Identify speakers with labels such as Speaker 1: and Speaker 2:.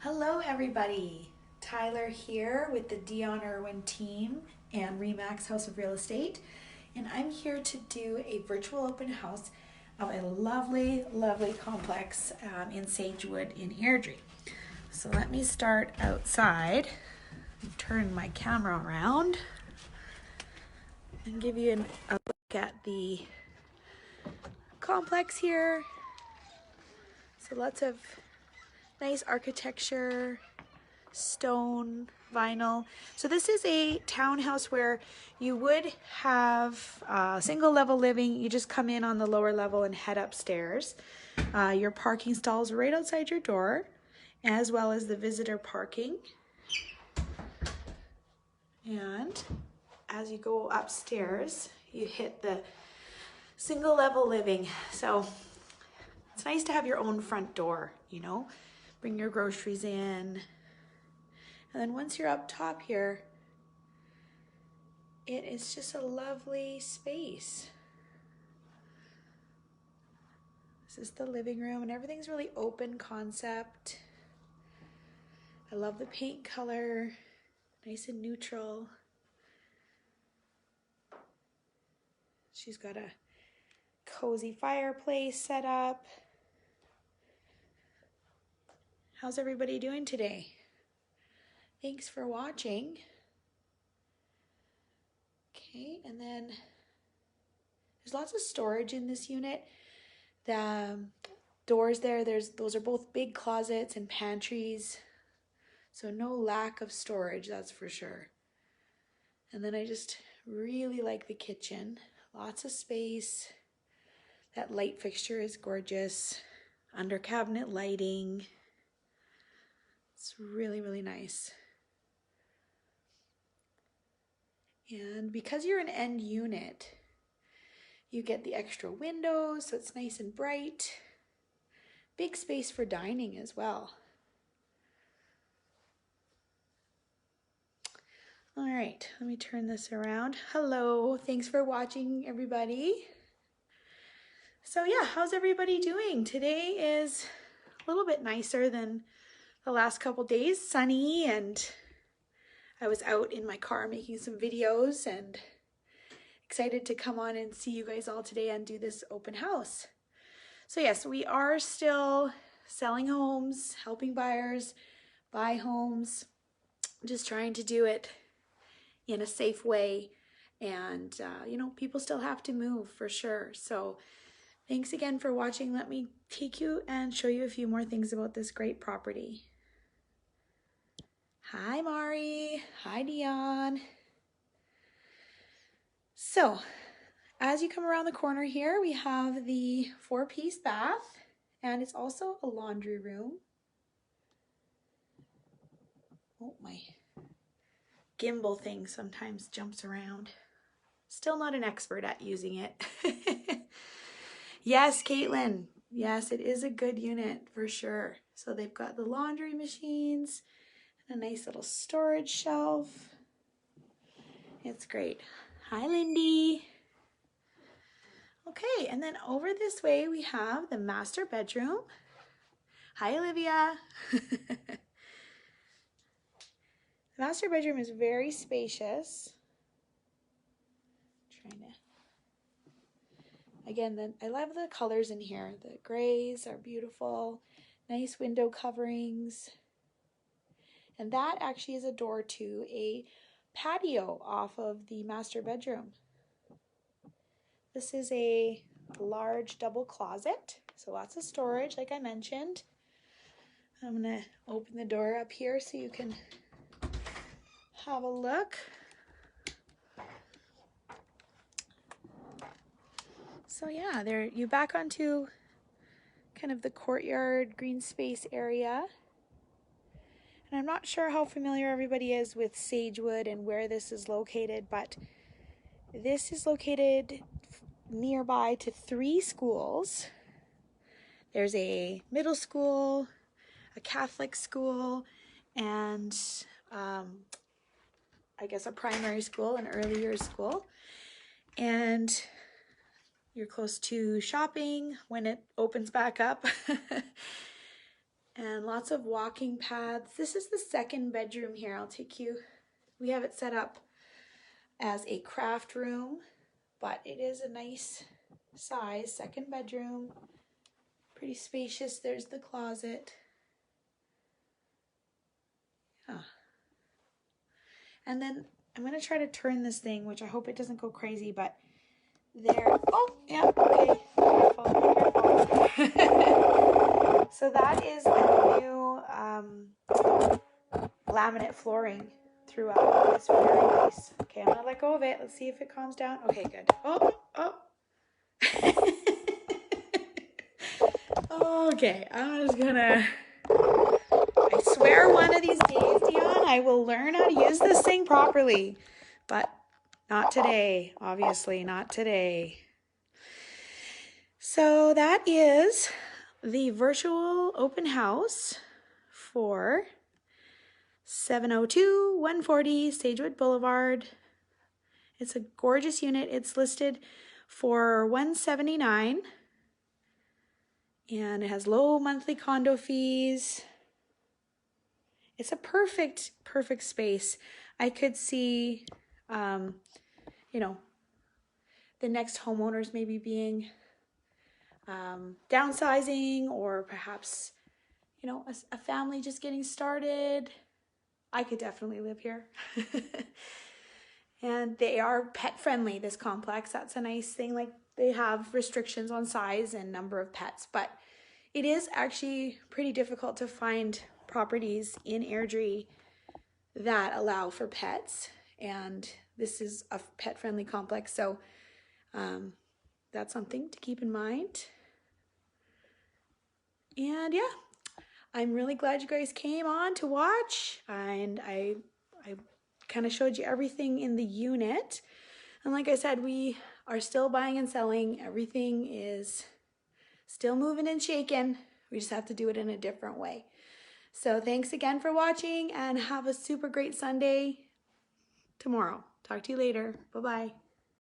Speaker 1: Hello everybody, Tyler here with the Dione Irwin team and Remax House of Real Estate, and I'm here to do a virtual open house of a lovely complex in Sagewood in Airdrie. So let me start outside and turn my camera around and give you a look at the complex here. So lots of nice architecture, stone, vinyl. So this is a townhouse where you would have single level living. You just come in on the lower level and head upstairs. Your parking stalls right outside your door, as well as the visitor parking. And as you go upstairs, you hit the single level living. So it's nice to have your own front door, you know, bring your groceries in. And then once you're up top here, it is just a lovely space. This is the living room, and everything's really open concept. I love the paint color, nice and neutral. She's got a cozy fireplace set up. How's everybody doing today? Thanks for watching. Okay, and then there's lots of storage in this unit. The doors there, those are both big closets and pantries. So no lack of storage, that's for sure. And then I just really like the kitchen. Lots of space. That light fixture is gorgeous. Under cabinet lighting. It's really nice. And because you're an end unit, you get the extra windows, so it's nice and bright. Big space for dining as well. All right, let me turn this around. Hello, thanks for watching, everybody. So yeah, how's everybody doing? Today is a little bit nicer than the last couple days, sunny, and I was out in my car making some videos and excited to come on and see you guys all today and do this open house. So yes, we are still selling homes, helping buyers buy homes, just trying to do it in a safe way. And you know, people still have to move for sure. So thanks again for watching. Let me take you and show you a few more things about this great property. Hi Mari, hi Dion. So as you come around the corner here, we have the 4-piece bath, and it's also a laundry room. Oh, my gimbal thing sometimes jumps around. Still not an expert at using it. Yes, Caitlin. Yes, it is a good unit for sure. So they've got the laundry machines and a nice little storage shelf. It's great. Hi, Lindy. Okay, and then over this way we have the master bedroom. Hi, Olivia. The master bedroom is very spacious. Again, I love the colors in here. The grays are beautiful. Nice window coverings. And that actually is a door to a patio off of the master bedroom. This is a large double closet, so lots of storage like I mentioned. I'm gonna open the door up here so you can have a look. So yeah, there you back onto kind of the courtyard green space area. And I'm not sure how familiar everybody is with Sagewood and where this is located, but this is located nearby to 3 schools. There's a middle school, a Catholic school, and I guess a primary school, an early years school. And you're close to shopping when it opens back up. and lots of walking paths. This is the second bedroom here. I'll take you. We have it set up as a craft room, but it is a nice size second bedroom. Pretty spacious. There's the closet. Yeah. And then I'm going to try to turn this thing, which I hope it doesn't go crazy, but there. Oh, yeah, okay. Careful. So that is the new laminate flooring throughout. It's very nice. Okay, I'm going to let go of it. Let's see if it calms down. Okay, good. Oh. Okay, I'm just gonna... I swear one of these days, Dione, I will learn how to use this thing properly. But not today, obviously, not today. So that is the virtual open house for 702 140 Sagewood Boulevard. It's a gorgeous unit. It's listed for $179, and it has low monthly condo fees. It's a perfect space. I could see, you know, the next homeowners maybe being downsizing, or perhaps, you know, a family just getting started. I could definitely live here. And they are pet friendly, this complex. That's a nice thing. Like, they have restrictions on size and number of pets, but it is actually pretty difficult to find properties in Airdrie that allow for pets, and this is a pet friendly complex, so that's something to keep in mind. And yeah, I'm really glad you guys came on to watch, and I kind of showed you everything in the unit. And like I said, we are still buying and selling. Everything is still moving and shaking. We just have to do it in a different way. So thanks again for watching, and have a super great Sunday tomorrow. Talk to you later. Bye-bye.